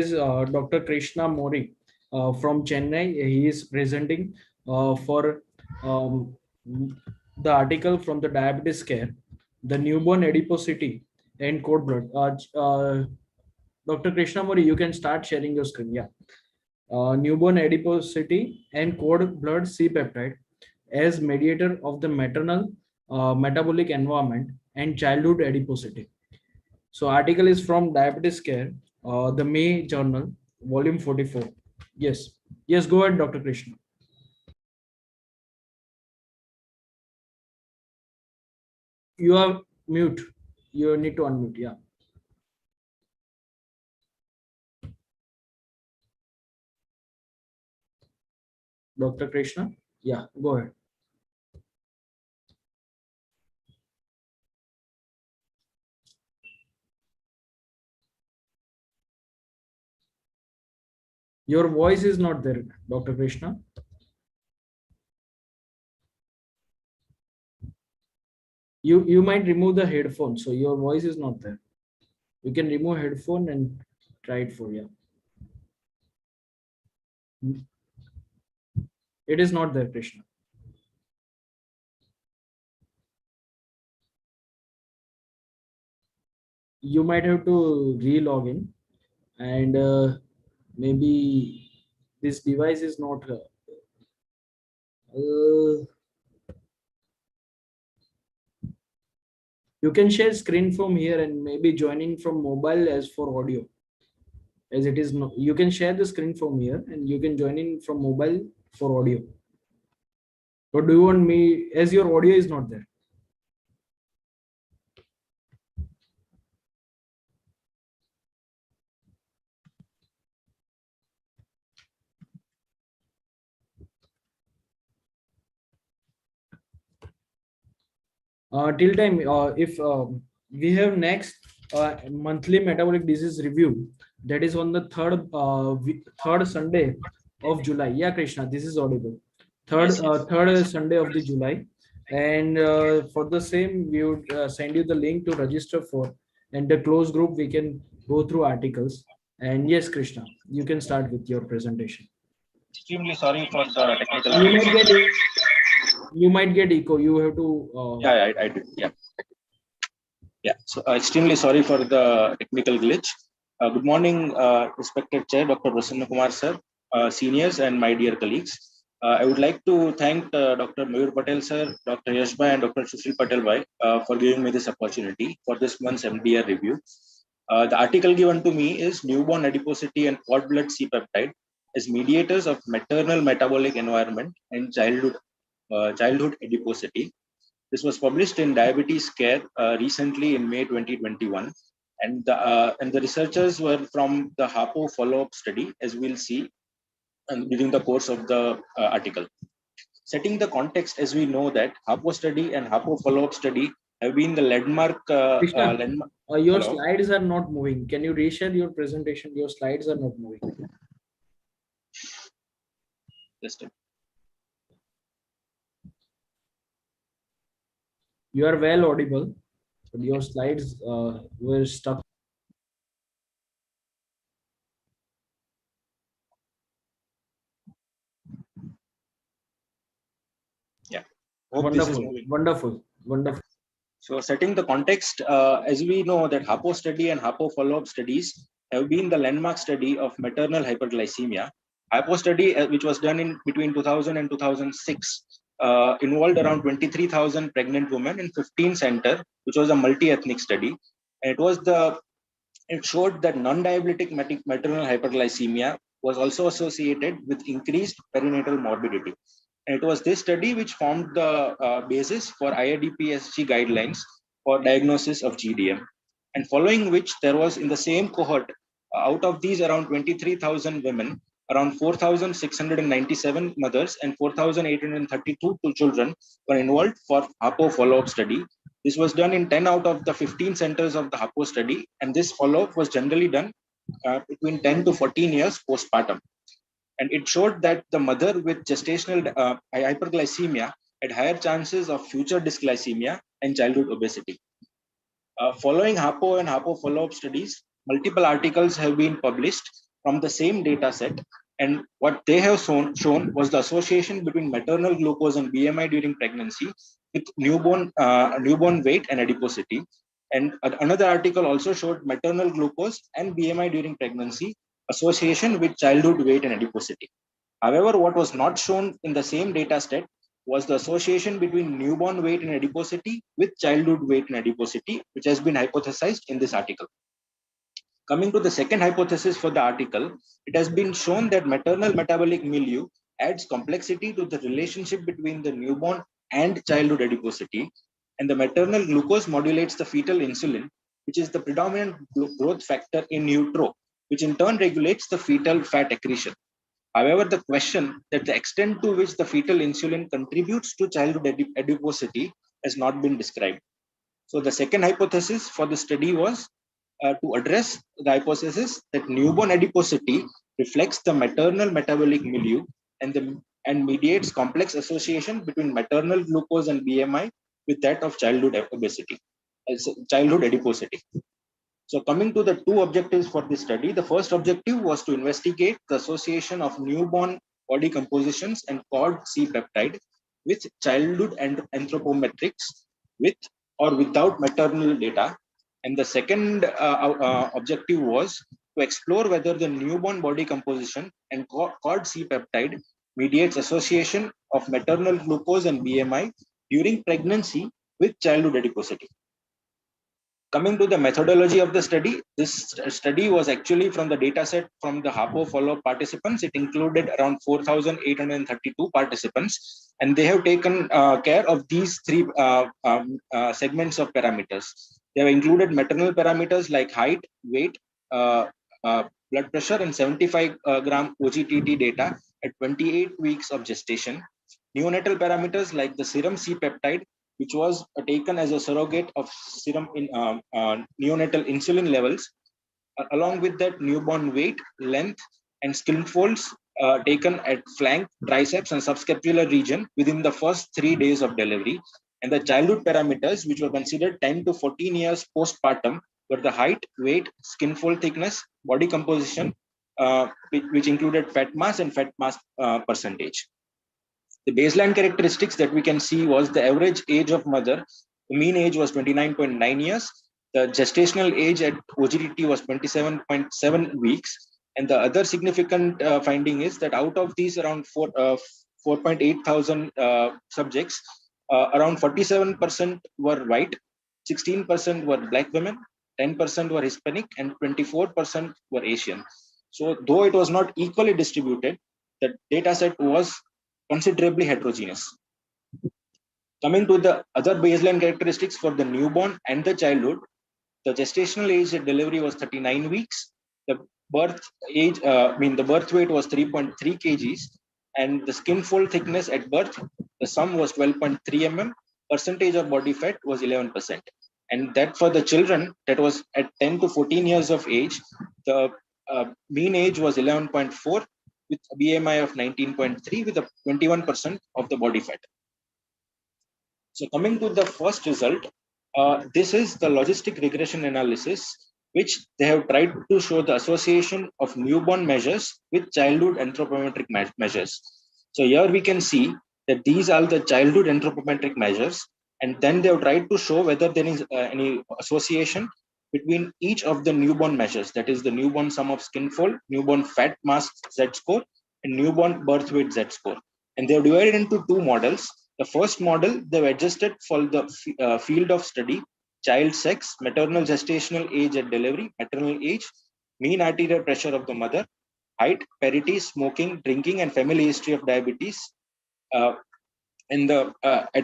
is Dr. Krishna Mori from Chennai. He is presenting for um, the article from the Diabetes Care, the newborn adiposity and cord blood. Dr. Krishna Mori, you can start sharing your screen. Yeah. Newborn adiposity and cord blood C peptide as mediator of the maternal metabolic environment and childhood adiposity. So article is from Diabetes Care, the May Journal, volume 44. Yes. Yes, go ahead, Dr. Krishna. You are mute. You need to unmute. Yeah. Dr. Krishna. Yeah, go ahead. Your voice is not there, Dr. Krishna. You might remove the headphone, so your voice is not there. You can remove headphone and try it for you. It is not there, Krishna. You might have to re-log in, and maybe this device is not. You can share screen from here and maybe joining from mobile as for audio. As it is no, you can share the screen from here and you can join in from mobile for audio. Or do you want me as your audio is not there? Till time, if we have next monthly metabolic disease review, that is on the third Sunday of July. Yeah, Krishna, this is audible. Third Sunday of the July, and for the same, we would send you the link to register for, and the closed group we can go through articles. And yes, Krishna, you can start with your presentation. Extremely sorry for the technical. You might get echo. You have to. Yeah, I did. Yeah. So extremely sorry for the technical glitch. Good morning, respected Chair, Dr. Prasanna Kumar sir, seniors, and my dear colleagues. I would like to thank Dr. Mayur Patel sir, Dr. Yashbhai, and Dr. Sushil Patel bhai for giving me this opportunity for this month's MDR review. The article given to me is Newborn Adiposity and Cord Blood C Peptide as mediators of maternal metabolic environment and childhood adiposity. This was published in Diabetes Care recently in May 2021, and the researchers were from the HAPO follow-up study, as we'll see during the course of the article. Setting the context, as we know that HAPO study and HAPO follow-up study have been the landmark. Your slides are not moving. Can you reshare your presentation? Your slides are not moving. Just you are well audible, but your slides were stuck. Yeah. Wonderful. So setting the context, as we know that HAPO study and HAPO follow-up studies have been the landmark study of maternal hyperglycemia. HAPO study, which was done in between 2000 and 2006, involved around 23,000 pregnant women in 15 centers, which was a multi-ethnic study. And it showed that non-diabetic maternal hyperglycemia was also associated with increased perinatal morbidity. And it was this study which formed the basis for IRDPSG guidelines for diagnosis of GDM. And following which, there was in the same cohort, out of these around 23,000 women, around 4,697 mothers and 4,832 children were involved for HAPO follow-up study. This was done in 10 out of the 15 centers of the HAPO study, and this follow-up was generally done between 10 to 14 years postpartum. And it showed that the mother with gestational hyperglycemia had higher chances of future dysglycemia and childhood obesity. Following HAPO and HAPO follow-up studies, multiple articles have been published from the same data set. And what they have shown was the association between maternal glucose and BMI during pregnancy with newborn weight and adiposity. And another article also showed maternal glucose and BMI during pregnancy association with childhood weight and adiposity. However, what was not shown in the same data set was the association between newborn weight and adiposity with childhood weight and adiposity, which has been hypothesized in this article. Coming to the second hypothesis for the article, it has been shown that maternal metabolic milieu adds complexity to the relationship between the newborn and childhood adiposity, and the maternal glucose modulates the fetal insulin, which is the predominant growth factor in utero, which in turn regulates the fetal fat accretion. However, the question that the extent to which the fetal insulin contributes to childhood adiposity has not been described. So the second hypothesis for the study was to address the hypothesis that newborn adiposity reflects the maternal metabolic milieu and mediates complex association between maternal glucose and BMI with that of childhood obesity, childhood adiposity. So coming to the two objectives for this study, the first objective was to investigate the association of newborn body compositions and CORD-C peptide with childhood and anthropometrics with or without maternal data. And the second objective was to explore whether the newborn body composition and CORD-C peptide mediates association of maternal glucose and BMI during pregnancy with childhood adiposity. Coming to the methodology of the study, this study was actually from the data set from the HAPO follow-up participants. It included around 4,832 participants, and they have taken care of these three segments of parameters. They have included maternal parameters like height, weight, blood pressure, and 75 gram OGTT data at 28 weeks of gestation. Neonatal parameters like the serum C-peptide, which was taken as a surrogate of serum in neonatal insulin levels, along with that newborn weight, length, and skin folds taken at flank, triceps, and subscapular region within the first 3 days of delivery. And the childhood parameters, which were considered 10 to 14 years postpartum, were the height, weight, skin fold thickness, body composition, which included fat mass and fat mass percentage. The baseline characteristics that we can see was the average age of mother. The mean age was 29.9 years. The gestational age at OGTT was 27.7 weeks. And the other significant finding is that out of these around 4.8 thousand subjects, around 47% were white, 16% were black women, 10% were Hispanic, and 24% were Asian. So though it was not equally distributed, the data set was considerably heterogeneous. Coming to the other baseline characteristics for the newborn and the childhood, the gestational age at delivery was 39 weeks. The birth age, the birth weight was 3.3 kgs, and the skin fold thickness at birth, the sum was 12.3 mm. Percentage of body fat was 11%. And that for the children, that was at 10 to 14 years of age, the mean age was 11.4. with a BMI of 19.3 with a 21% of the body fat. So coming to the first result, this is the logistic regression analysis, which they have tried to show the association of newborn measures with childhood anthropometric measures. So here we can see that these are the childhood anthropometric measures, and then they have tried to show whether there is any association between each of the newborn measures, that is the newborn sum of skin fold, newborn fat mass Z-score, and newborn birth weight Z-score. And they are divided into two models. The first model, they've adjusted for the field of study, child sex, maternal gestational age at delivery, maternal age, mean arterial pressure of the mother, height, parity, smoking, drinking, and family history of diabetes at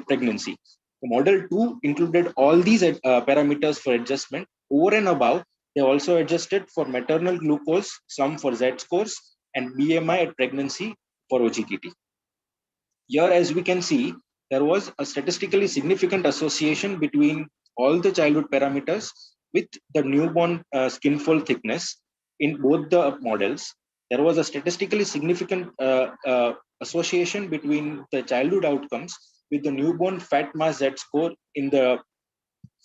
pregnancy. The model 2 included all these parameters for adjustment. Over and above, they also adjusted for maternal glucose, sum for Z-scores, and BMI at pregnancy for OGTT. Here, as we can see, there was a statistically significant association between all the childhood parameters with the newborn skin fold thickness in both the models. There was a statistically significant association between the childhood outcomes with the newborn fat mass Z-score in the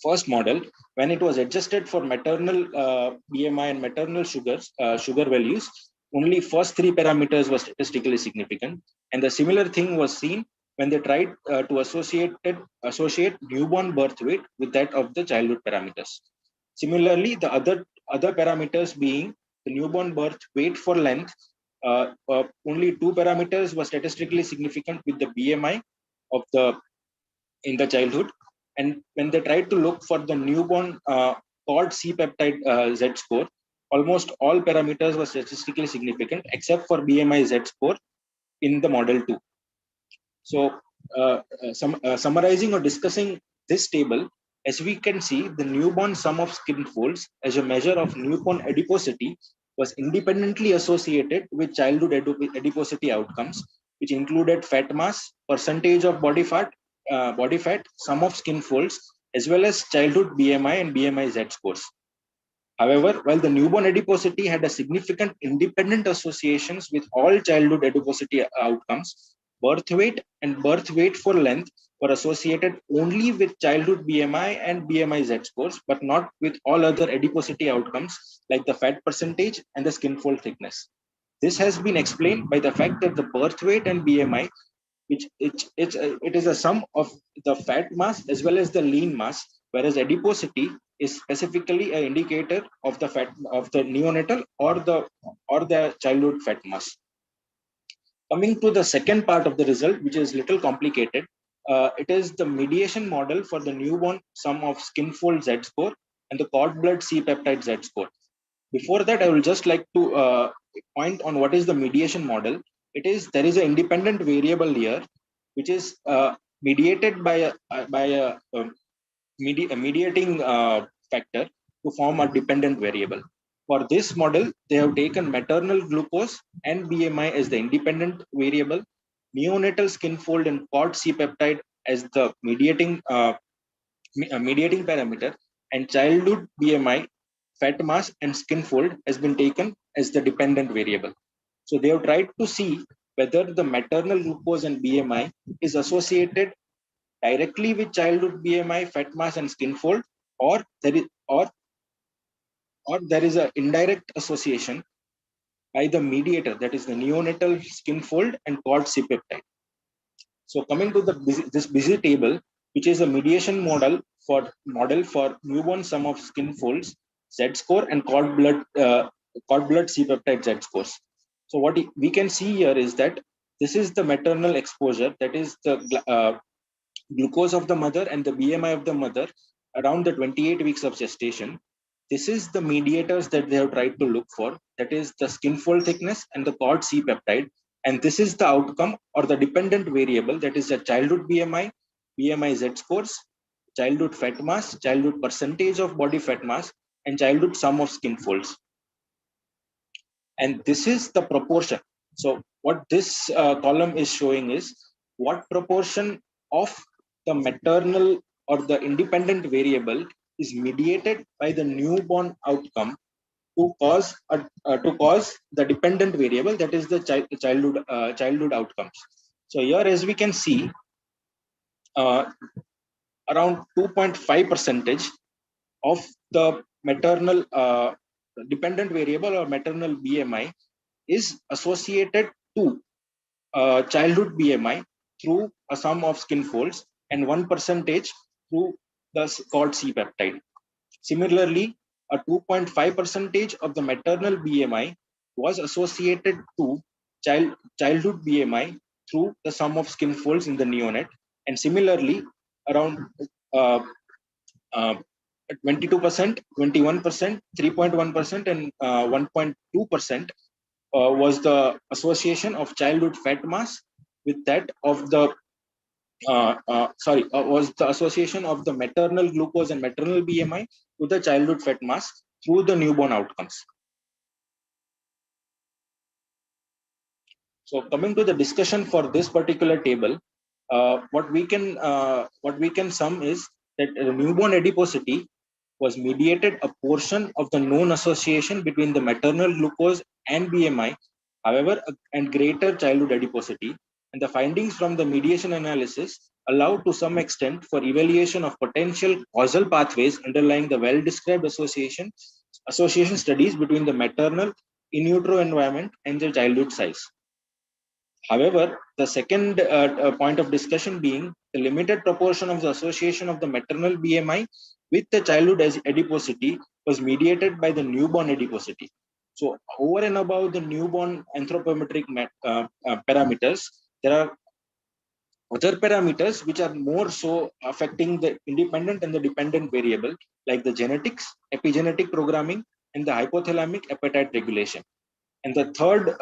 first model, when it was adjusted for maternal BMI and maternal sugar values, only first three parameters were statistically significant. And the similar thing was seen when they tried to associate newborn birth weight with that of the childhood parameters. Similarly, the other parameters being the newborn birth weight for length, only two parameters were statistically significant with the BMI of the in the childhood. And when they tried to look for the newborn called C-peptide Z score, almost all parameters were statistically significant except for BMI Z score in the model 2. So summarizing or discussing this table, as we can see, the newborn sum of skin folds as a measure of newborn adiposity was independently associated with childhood adiposity outcomes, which included fat mass, percentage of body fat, sum of skin folds, as well as childhood BMI and BMI Z scores. However, while the newborn adiposity had a significant independent associations with all childhood adiposity outcomes, birth weight and birth weight for length were associated only with childhood BMI and BMI Z scores, but not with all other adiposity outcomes like the fat percentage and the skin fold thickness. This has been explained by the fact that the birth weight and BMI, which it is a sum of the fat mass as well as the lean mass, whereas adiposity is specifically an indicator of the fat of the neonatal or the childhood fat mass. Coming to the second part of the result, which is little complicated, it is the mediation model for the newborn sum of skin fold Z score and the cord blood C-peptide Z score. Before that, I will just like to point on what is the mediation model. There is an independent variable here, which is mediated by a mediating factor to form a dependent variable. For this model, they have taken maternal glucose and BMI as the independent variable, neonatal skin fold and cord C-peptide as the mediating parameter, and childhood BMI, fat mass, and skin fold has been taken as the dependent variable. So they have tried to see whether the maternal glucose and BMI is associated directly with childhood BMI, fat mass, and skin fold, or there is an indirect association by the mediator, that is the neonatal skin fold and cord C-peptide. So coming to this busy table, which is a mediation model for newborn sum of skin folds, Z score, and cord blood C-peptide Z scores. So what we can see here is that this is the maternal exposure, that is the glucose of the mother and the BMI of the mother around the 28 weeks of gestation. This is the mediators that they have tried to look for, that is the skin fold thickness and the cord C-peptide. And this is the outcome or the dependent variable, that is the childhood BMI, BMI Z scores, childhood fat mass, childhood percentage of body fat mass, and childhood sum of skin folds. And this is the proportion. So what this column is showing is what proportion of the maternal or the independent variable is mediated by the newborn outcome to cause the dependent variable, that is the childhood outcomes. So here, as we can see, around 2.5% of the maternal dependent variable or maternal BMI is associated to childhood BMI through a sum of skin folds, and 1% through the cord C-peptide. Similarly, a 2.5% of the maternal BMI was associated to childhood BMI through the sum of skin folds in the neonate, and similarly, around 22%, 21%, 3.1%, and 1.2% was the association of childhood fat mass with that of the was the association of the maternal glucose and maternal BMI to the childhood fat mass through the newborn outcomes. So coming to the discussion for this particular table, what we can sum is that newborn adiposity was mediated a portion of the known association between the maternal glucose and BMI, however, and greater childhood adiposity. And the findings from the mediation analysis allow to some extent for evaluation of potential causal pathways underlying the well-described association studies between the maternal in utero environment and the childhood size. However, the second point of discussion being the limited proportion of the association of the maternal BMI with the childhood adiposity was mediated by the newborn adiposity. So over and above the newborn anthropometric parameters, there are other parameters which are more so affecting the independent and the dependent variable, like the genetics, epigenetic programming, and the hypothalamic appetite regulation. And the third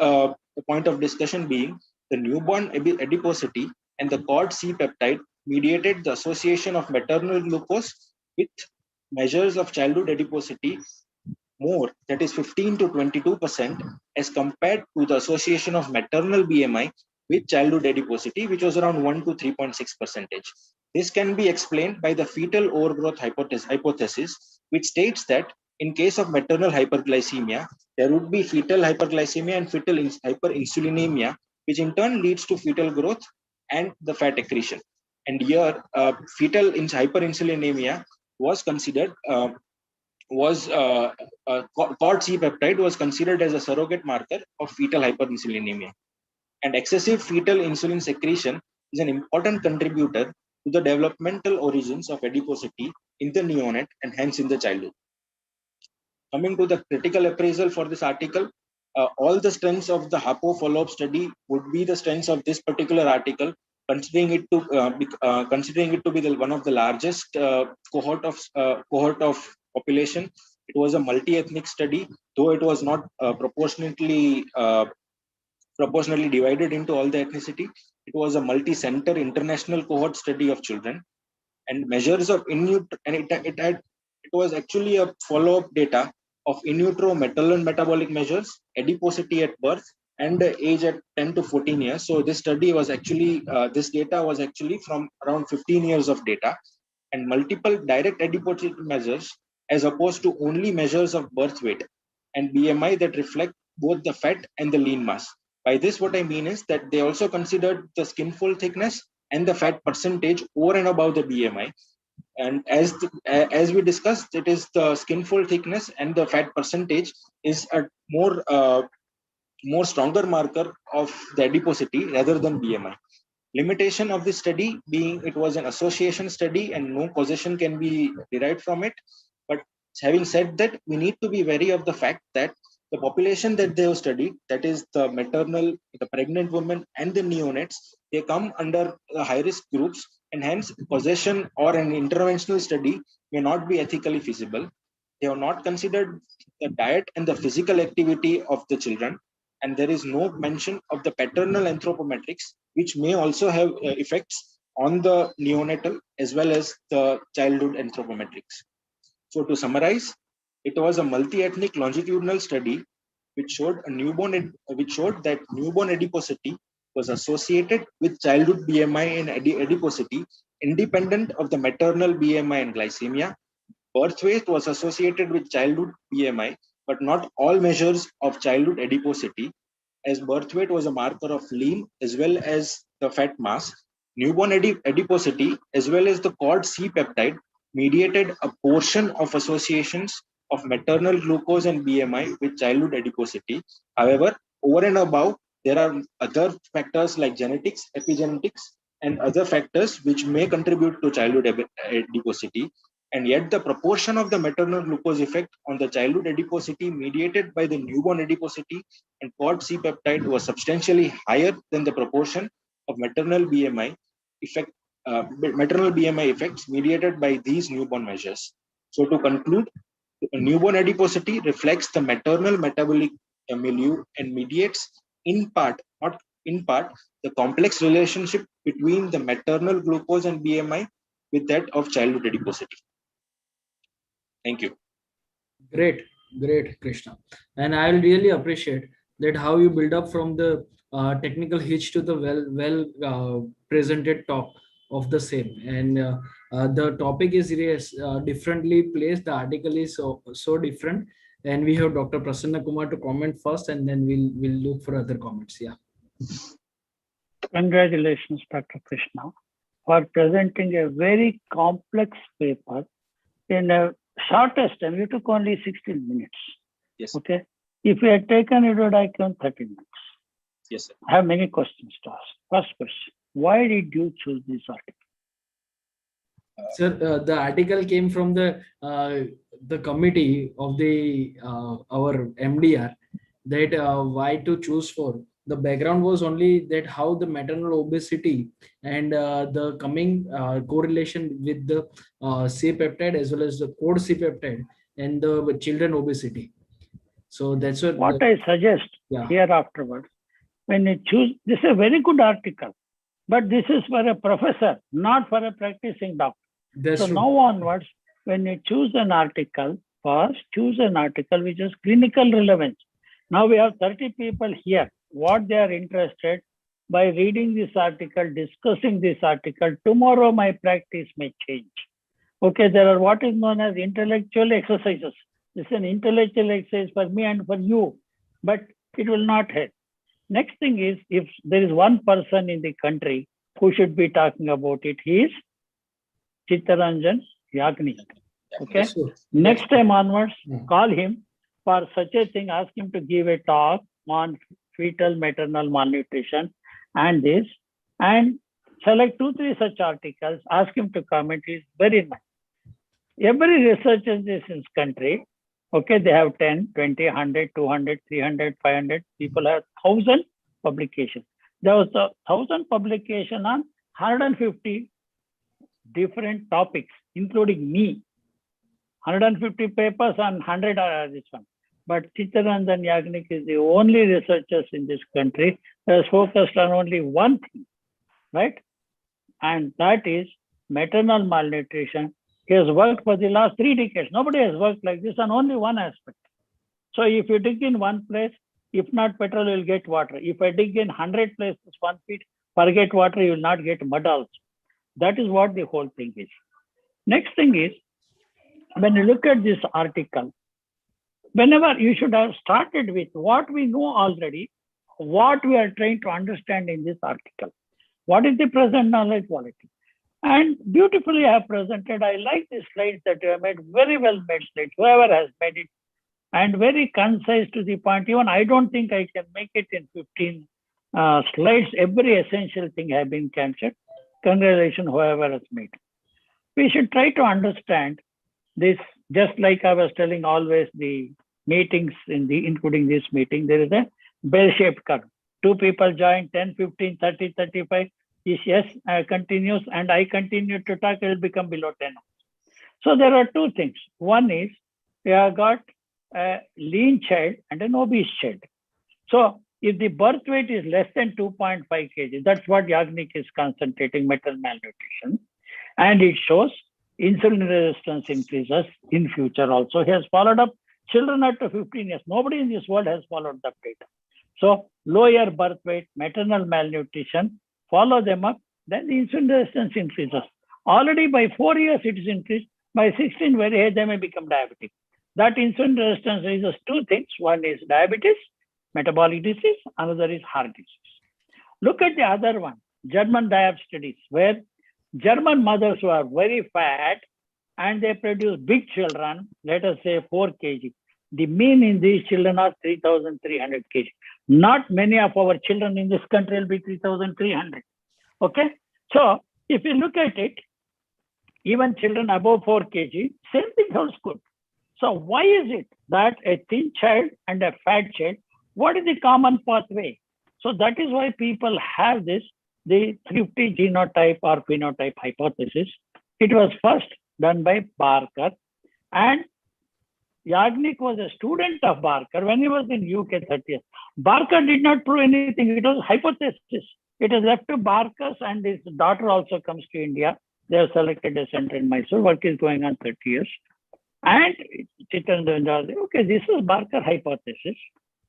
point of discussion being the newborn adiposity and the cord C peptide mediated the association of maternal glucose with measures of childhood adiposity more, that is 15 to 22%, as compared to the association of maternal BMI with childhood adiposity, which was around 1 to 3.6%. This can be explained by the fetal overgrowth hypothesis, which states that in case of maternal hyperglycemia, there would be fetal hyperglycemia and fetal hyperinsulinemia, which in turn leads to fetal growth and the fat accretion. And here, fetal hyperinsulinemia was considered cord C peptide was considered as a surrogate marker of fetal hyperinsulinemia. And excessive fetal insulin secretion is an important contributor to the developmental origins of adiposity in the neonate and hence in the childhood. Coming to the critical appraisal for this article, all the strengths of the HAPO follow-up study would be the strengths of this particular article, considering it to be one of the largest cohort of population. It was a multi-ethnic study, though it was not proportionally divided into all the ethnicity. It was a multi-center international cohort study of children, and measures of it was actually a follow-up data of in utero maternal metabolic measures, adiposity at birth, and age at 10 to 14 years. So this study was actually this data was actually from around 15 years of data, and multiple direct adiposity measures as opposed to only measures of birth weight and BMI that reflect both the fat and the lean mass. By this, what I mean is that they also considered the skin fold thickness and the fat percentage over and above the BMI. And as we discussed, it is the skin fold thickness and the fat percentage is a more stronger marker of the adiposity rather than BMI. Limitation of this study being it was an association study and no causation can be derived from it. But having said that, we need to be wary of the fact that the population that they have studied, that is the maternal, the pregnant women and the neonates, they come under high-risk groups, and hence causation or an interventional study may not be ethically feasible. They have not considered the diet and the physical activity of the children, and there is no mention of the paternal anthropometrics, which may also have effects on the neonatal as well as the childhood anthropometrics. So to summarize, it was a multi-ethnic longitudinal study which showed that newborn adiposity was associated with childhood BMI and adiposity independent of the maternal BMI and glycemia. Birth weight was associated with childhood BMI, but not all measures of childhood adiposity, as birth weight was a marker of lean as well as the fat mass. Newborn adiposity as well as the cord C peptide mediated a portion of associations of maternal glucose and BMI with childhood adiposity. However, over and above, there are other factors like genetics, epigenetics, and other factors which may contribute to childhood adiposity. And yet the proportion of the maternal glucose effect on the childhood adiposity mediated by the newborn adiposity and cord C peptide was substantially higher than the proportion of maternal BMI effects mediated by these newborn measures. So to conclude, newborn adiposity reflects the maternal metabolic milieu and mediates not in part, the complex relationship between the maternal glucose and BMI with that of childhood adiposity. Thank you. Great, Krishna. And I really appreciate that how you build up from the technical hitch to the well presented talk of the same. And the topic is differently placed. The article is so different. And we have Dr. Prasanna Kumar to comment first, and then we'll look for other comments. Yeah. Congratulations, Dr. Krishna. for presenting a very complex paper in a shortest time. You took only 16 minutes. Yes. Okay. If you had taken it, would have taken 30 minutes. Yes, sir. I have many questions to ask. First question: why did you choose this article? Sir, the article came from the committee of the our MDR, that why to choose for. The background was only that how the maternal obesity and the coming correlation with the C-peptide as well as the code C-peptide and the children obesity. So that's What I suggest yeah. here afterwards, when you choose, this is a very good article, but this is for a professor, not for a practicing doctor. That's So true. now onwards, when you choose an article, first choose an article which is clinical relevance. Now we have 30 people here. What they are interested by reading this article, discussing this article, tomorrow my practice may change. Okay, there are what is known as intellectual exercises. This is an intellectual exercise for me and for you, but it will not help. Next thing is, if there is one person in the country who should be talking about it, he is Chittaranjan Yagnik. Okay. That's true. Next time onwards, Yeah. call him for such a thing. Ask him to give a talk on fetal maternal malnutrition and this, and select 2-3 such articles. Ask him to comment. It's very nice. Every researcher in this country, okay, they have 10, 20, 100, 200, 300, 500. People have 1,000 publications. There was 1,000 publication on 150 different topics, including me. 150 papers on 100 are this one. But Chittaranjan Yagnik is the only researchers in this country who has focused on only one thing, right? And that is maternal malnutrition. He has worked for the last 3 decades. Nobody has worked like this on only one aspect. So if you dig in one place, if not petrol, you will get water. If I dig in 100 places, 1 feet, forget water, you will not get mud also. That is what the whole thing is. Next thing is, when you look at this article, whenever you should have started with what we know already, what we are trying to understand in this article. What is the present knowledge quality? And beautifully I have presented. I like the slides that you have made, very well made slides, whoever has made it, and very concise to the point. Even I don't think I can make it in 15 slides. Every essential thing has been captured. Congratulations, whoever has made. We should try to understand this, just like I was telling always the meetings including this meeting, there is a bell-shaped curve. 2 people join, 10, 15, 30, 35. If yes, continues and I continue to talk, it will become below 10. So there are 2 things. One is we have got a lean child and an obese child. So if the birth weight is less than 2.5 kg, that's what Yagnik is concentrating, maternal malnutrition. And it shows insulin resistance increases in future also. He has followed up children up to 15 years. Nobody in this world has followed that data. So lower birth weight, maternal malnutrition, follow them up, then the insulin resistance increases. Already by 4 years it is increased. By 16, very high, they may become diabetic. That insulin resistance raises 2 things. One is diabetes, metabolic disease, another is heart disease. Look at the other one, German diet studies, where German mothers who are very fat and they produce big children, let us say 4 kg. The mean in these children are 3,300 kg. Not many of our children in this country will be 3,300. Okay. So if you look at it, even children above 4 kg, same thing holds good. So why is it that a thin child and a fat child, what is the common pathway? So that is why people have this, the thrifty genotype or phenotype hypothesis. It was first done by Barker, and Yagnik was a student of Barker when he was in UK 30 years. Barker did not prove anything. It was hypothesis. It is left to Barker's, and his daughter also comes to India. They have selected a center in Mysore. Work is going on 30 years. And Chittaranjan, okay, this is Barker hypothesis,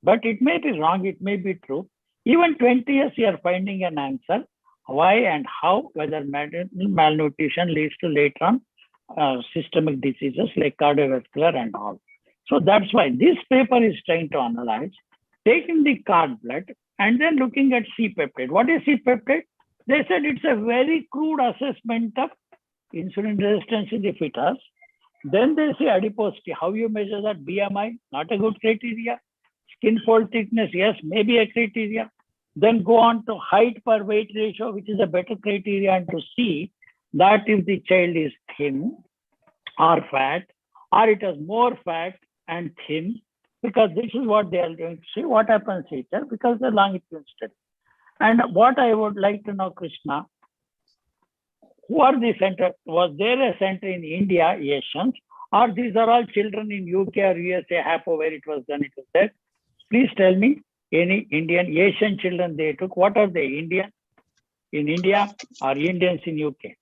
but it may be wrong. It may be true. Even 20 years, you are finding an answer. Why and how, whether malnutrition leads to later on systemic diseases like cardiovascular and all. So that's why this paper is trying to analyze, taking the cord blood and then looking at C-peptide. What is C-peptide? They said it's a very crude assessment of insulin resistance in the fetus. Then they say adiposity. How you measure that? BMI, not a good criteria. Skin fold thickness, yes, maybe a criteria. Then go on to height per weight ratio, which is a better criteria, and to see that if the child is thin or fat, or it has more fat and thin, because this is what they are going to see. What happens later? Because the longitudinal study. And what I would like to know, Krishna, who are the center? Was there a center in India, Asians, or these are all children in UK or USA, HAPO, where it was done? It was there. Please tell me, any Indian, Asian children they took. What are they? Indian in India or Indians in UK?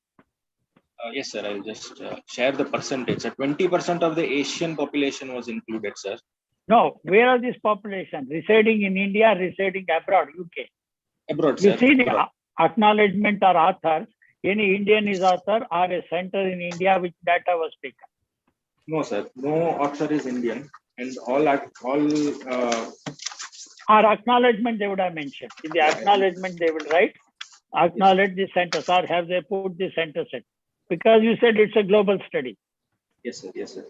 Yes, sir. I'll just share the percentage. 20% of the Asian population was included, sir. No, where are this population? Residing in India, residing abroad, UK? Abroad, You sir. see the Abroad. acknowledgement or authors, any Indian is author or a center in India which data was taken? No, sir. No author is Indian, and all Or acknowledgement they would have mentioned. In the acknowledgement they will write, acknowledge the centers, or have they put the center set? Because you said it's a global study. Yes, sir. Yes, sir.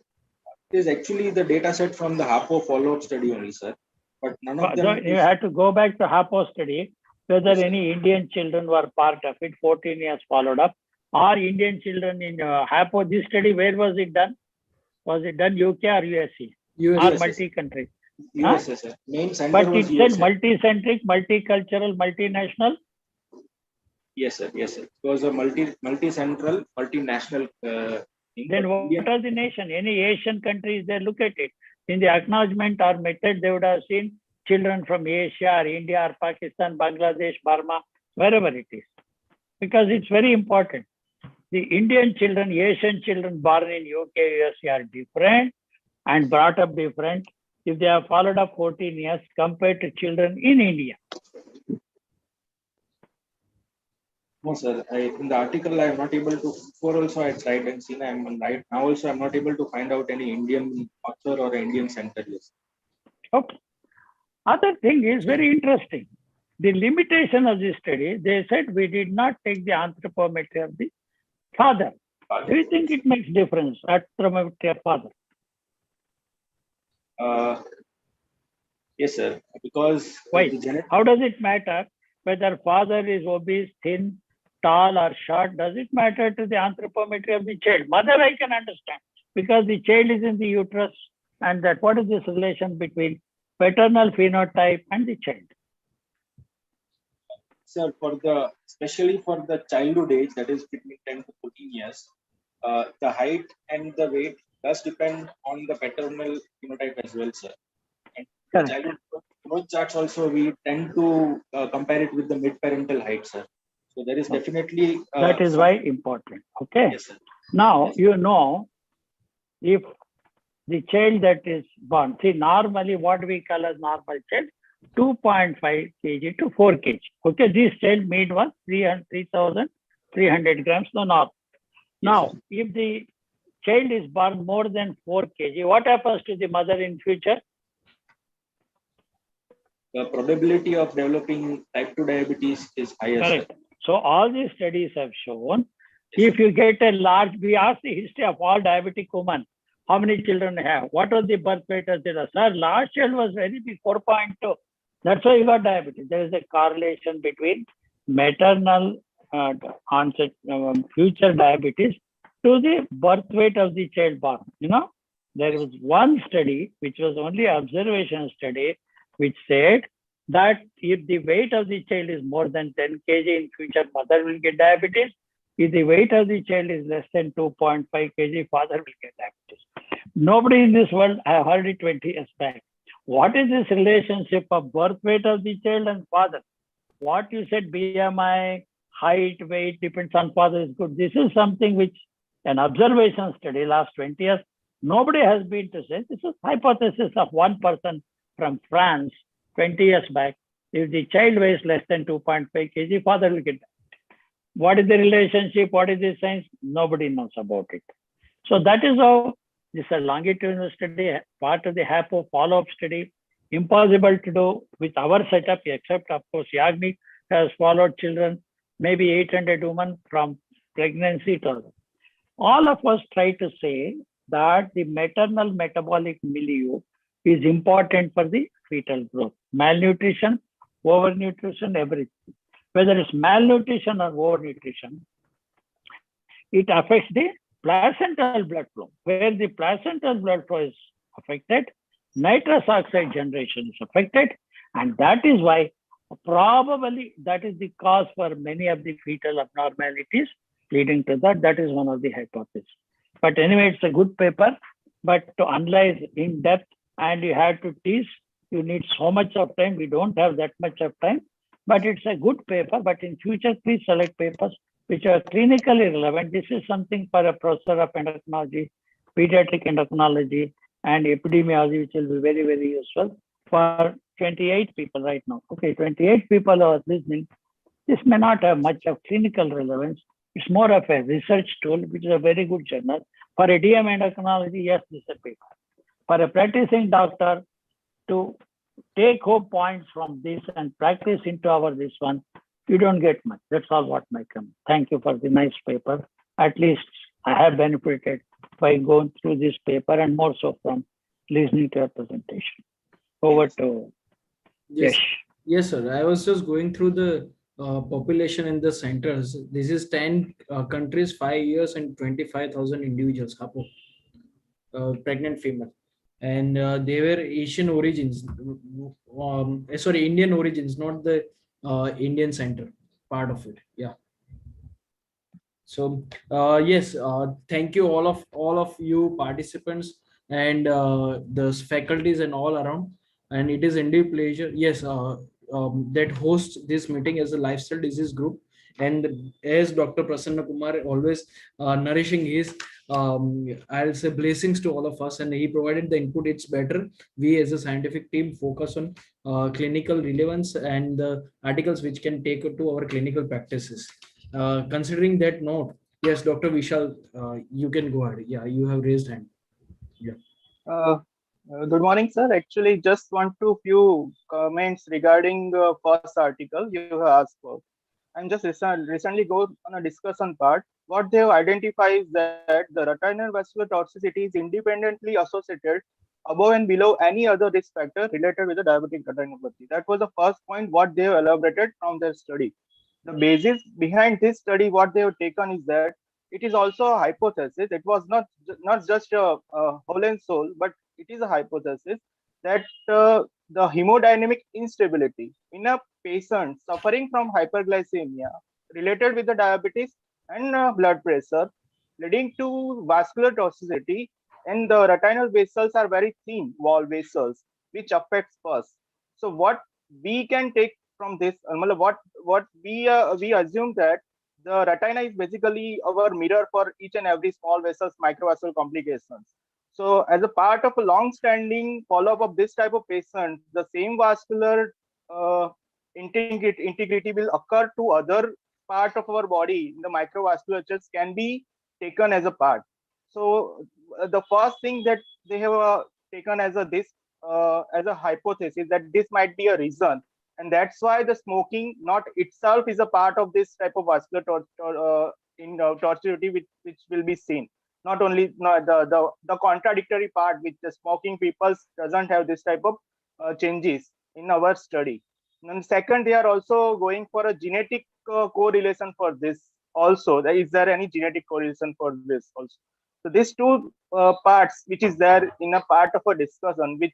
It is actually the data set from the HAPO follow-up study only, sir. But none of them. You had to go back to HAPO study, whether Yes, sir. any Indian children were part of it, 14 years followed up, or Indian children in HAPO. This study, where was it done? Was it done UK or USC? USA. Or multi-country? USA, sir. Main center But was it said USA. multi-centric, multicultural, multinational. Yes, sir. Yes, sir. It was a multi-central, multinational. Thing, Then but what India- are the nation? Any Asian countries, they look at it. In the acknowledgement or method, they would have seen children from Asia or India or Pakistan, Bangladesh, Burma, wherever it is. Because it's very important. The Indian children, Asian children born in UK, USA are different and brought up different if they have followed up 14 years compared to children in India. No, sir. In the article, I am not able to. Before also, I tried and seen. I'm right now. Also, I'm not able to find out any Indian author or Indian center list. Okay. Other thing is very interesting. The limitation of this study, they said we did not take the anthropometry of the father. Do you think it makes difference, anthropometry of father? Yes, sir. Because Why? the genetic. How does it matter whether father is obese, thin, tall or short? Does it matter to the anthropometry of the child? Mother I can understand because the child is in the uterus, and that what is this relation between paternal phenotype and the child? Sir, especially for the childhood age, that is between 10 to 14 years, the height and the weight does depend on the paternal phenotype as well, sir. And the Correct. childhood growth charts also, we tend to compare it with the mid-parental height, sir. So there is definitely. That is why important. Okay. Yes, sir. Now, Yes. you know, if the child that is born, see, normally what we call as normal child, 2.5 kg to 4 kg. Okay, this child meat was 3,300 grams, no normal. Now, if the child is born more than 4 kg, what happens to the mother in future? The probability of developing type 2 diabetes is higher, sir. Correct. So all these studies have shown, if you get a large, we ask the history of all diabetic women, how many children have, what was the birth weight of the sir, last child was very big, 4.2. That's why you got diabetes. There is a correlation between maternal onset, future diabetes to the birth weight of the child born. You know, there was one study, which was only observation study, which said that if the weight of the child is more than 10 kg in future, mother will get diabetes. If the weight of the child is less than 2.5 kg, father will get diabetes. Nobody in this world, I heard it 20 years back. What is this relationship of birth weight of the child and father? What you said, BMI, height, weight, depends on father is good. This is something which an observation study last 20 years, nobody has been to say. This is hypothesis of one person from France 20 years back. If the child weighs less than 2.5 kg, father will get diabetes. What is the relationship? What is the science? Nobody knows about it. So that is how this is a longitudinal study, part of the HAPO follow-up study. Impossible to do with our setup, except of course Yagnik has followed children maybe 800 women from pregnancy to all of us try to say that the maternal metabolic milieu is important for the fetal growth. Malnutrition, overnutrition, everything. Whether it's malnutrition or overnutrition, it affects the placental blood flow. Where the placental blood flow is affected, nitrous oxide generation is affected, and that is why probably that is the cause for many of the fetal abnormalities leading to that. That is one of the hypotheses. But anyway, it's a good paper, but to analyze in depth and you have to teach, you need so much of time. We don't have that much of time, but it's a good paper. But in future, please select papers which are clinically relevant. This is something for a professor of endocrinology, pediatric endocrinology, and epidemiology, which will be very, very useful for 28 people right now. Okay, 28 people are listening. This may not have much of clinical relevance. It's more of a research tool, which is a very good journal. For a DM endocrinology, yes, this is a paper. For a practicing doctor to take home points from this and practice into our this one, you don't get much. That's all what my comment. Thank you for the nice paper. At least I have benefited by going through this paper and more so from listening to your presentation. Over to Yes, Yash. yes, sir. I was just going through the population in the centers. This is 10 countries, 5 years, and 25,000 individuals, pregnant female. And they were Asian origins, sorry, Indian origins, not the Indian center part of it. Yeah. So yes, thank you all of you participants and the faculties and all around. And it is indeed pleasure. Yes, that hosts this meeting as a lifestyle disease group. And as Dr. Prasanna Kumar always nourishing his, I'll say blessings to all of us, and he provided the input. It's better we as a scientific team focus on clinical relevance and the articles which can take it to our clinical practices. Considering that note, yes, Dr. Vishal, you can go ahead. Yeah, you have raised hand. Yeah. Good morning, sir. Actually, just want to few comments regarding first article you have asked for. I'm just recently go on a discussion part. What they have identified is that the retinal vascular toxicity is independently associated above and below any other risk factor related with the diabetic retinopathy. That was the first point what they have elaborated from their study. The basis behind this study, what they have taken is that it is also a hypothesis. It was not just a whole and soul, but it is a hypothesis that the hemodynamic instability in a patient suffering from hyperglycemia related with the diabetes and blood pressure leading to vascular toxicity, and the retinal vessels are very thin wall vessels, which affects first. So what we can take from this, what we assume that the retina is basically our mirror for each and every small vessels microvascular complications. So as a part of a long-standing follow-up of this type of patient, the same vascular integrity will occur to other part of our body. The microvasculatures can be taken as a part. So the first thing that they have taken as a hypothesis that this might be a reason, and that's why the smoking not itself is a part of this type of vascular toxicity which will be seen. Not only the contradictory part, which the smoking people doesn't have this type of changes in our study. And second, they are also going for a genetic correlation for this also. Is there any genetic correlation for this also? So these two parts, which is there in a part of a discussion, which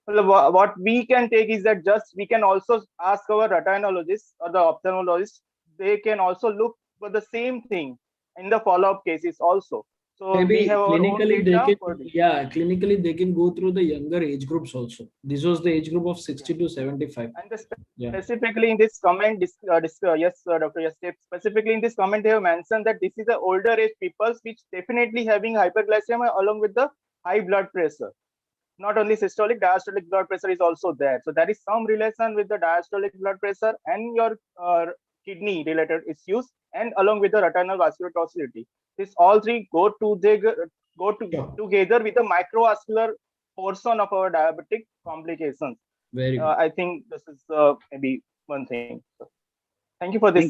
what we can take is that just we can also ask our retinologists or the ophthalmologists. They can also look for the same thing in the follow-up cases also. So maybe we have our own clinically data they for can, this. yeah, clinically they can go through the younger age groups also. This was the age group of 60 to 75. And Yeah. specifically in this comment, yes, Dr. Yes, specifically in this comment, they have mentioned that this is the older age people which definitely having hyperglycemia along with the high blood pressure. Not only systolic, diastolic blood pressure is also there. So there is some relation with the diastolic blood pressure and your kidney related issues, and along with the retinal vascular toxicity. This all three go together with the microvascular portion of our diabetic complications. Very good. I think this is maybe one thing. So, thank you for this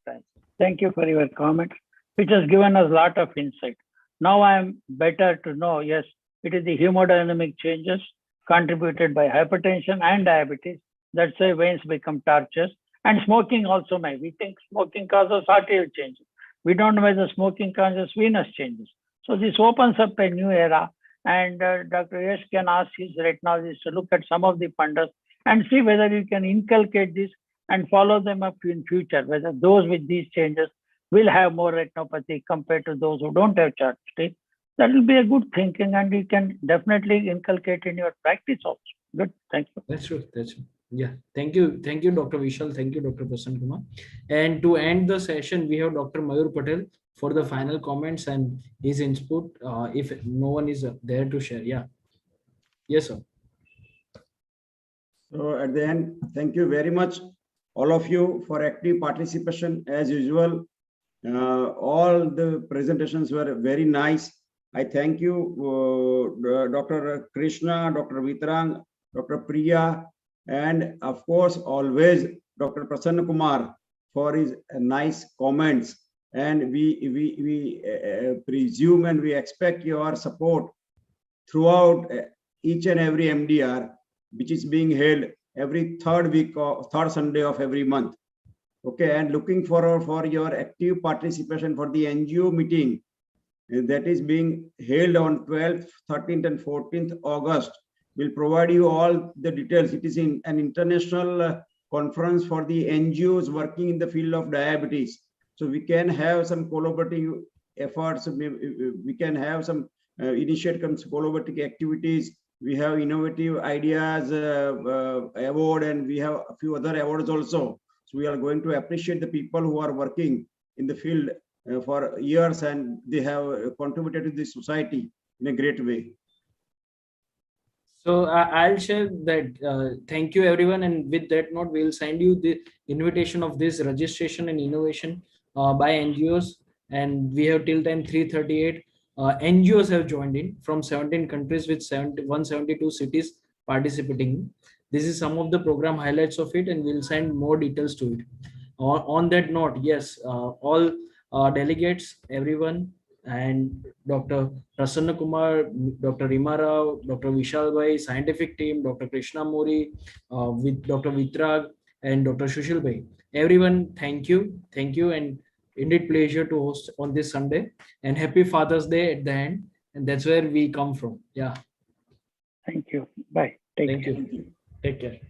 Thanks. Thank you for your comment, which has given us a lot of insight. Now I am better to know, yes, it is the hemodynamic changes contributed by hypertension and diabetes. That's why veins become tortuous. And smoking also may. We think smoking causes arterial changes. We don't know whether smoking causes venous changes. So this opens up a new era. And Dr. Yash can ask his retinologist to look at some of the pandas and see whether you can inculcate this and follow them up in future, whether those with these changes will have more retinopathy compared to those who don't have choroidity. That will be a good thinking, and you can definitely inculcate in your practice also. Good, thank you. That's true. That's true. Yeah. Thank you, Dr. Vishal. Thank you, Dr. Prasanna Kumar. And to end the session, we have Dr. Mayur Patel for the final comments and his input. If no one is there to share, yeah. Yes, sir. So at the end, thank you very much, all of you, for active participation as usual. All the presentations were very nice. I thank you, Dr. Krishna, Dr. Vitrang, Dr. Priya, and of course, always Dr. Prasanna Kumar for his nice comments. And we presume and we expect your support throughout each and every MDR, which is being held every third Sunday of every month. Okay, and looking forward for your active participation for the NGO meeting that is being held on 12th, 13th, and 14th August. We'll provide you all the details. It is in an international conference for the NGOs working in the field of diabetes. So we can have some collaborative efforts. We can have some initiate some collaborative activities. We have innovative ideas award, and we have a few other awards also. So we are going to appreciate the people who are working in the field for years, and they have contributed to the society in a great way. So I'll share that. Thank you, everyone. And with that note, we'll send you the invitation of this registration and innovation by NGOs. And we have till time 3:38. NGOs have joined in from 17 countries with 172 cities participating. This is some of the program highlights of it, and we'll send more details to it. On that note, yes, all delegates, everyone, and Dr. Prasanna Kumar, Dr. Rima Rao, Dr. Vishal Bhai, scientific team, Dr. Krishna Mori, with Dr. Vitrag and Dr. Sushil Bhai. Everyone, thank you, and indeed pleasure to host on this Sunday. And happy Father's Day at the end. And that's where we come from. Yeah. Thank you. Bye. Thank you. Take care.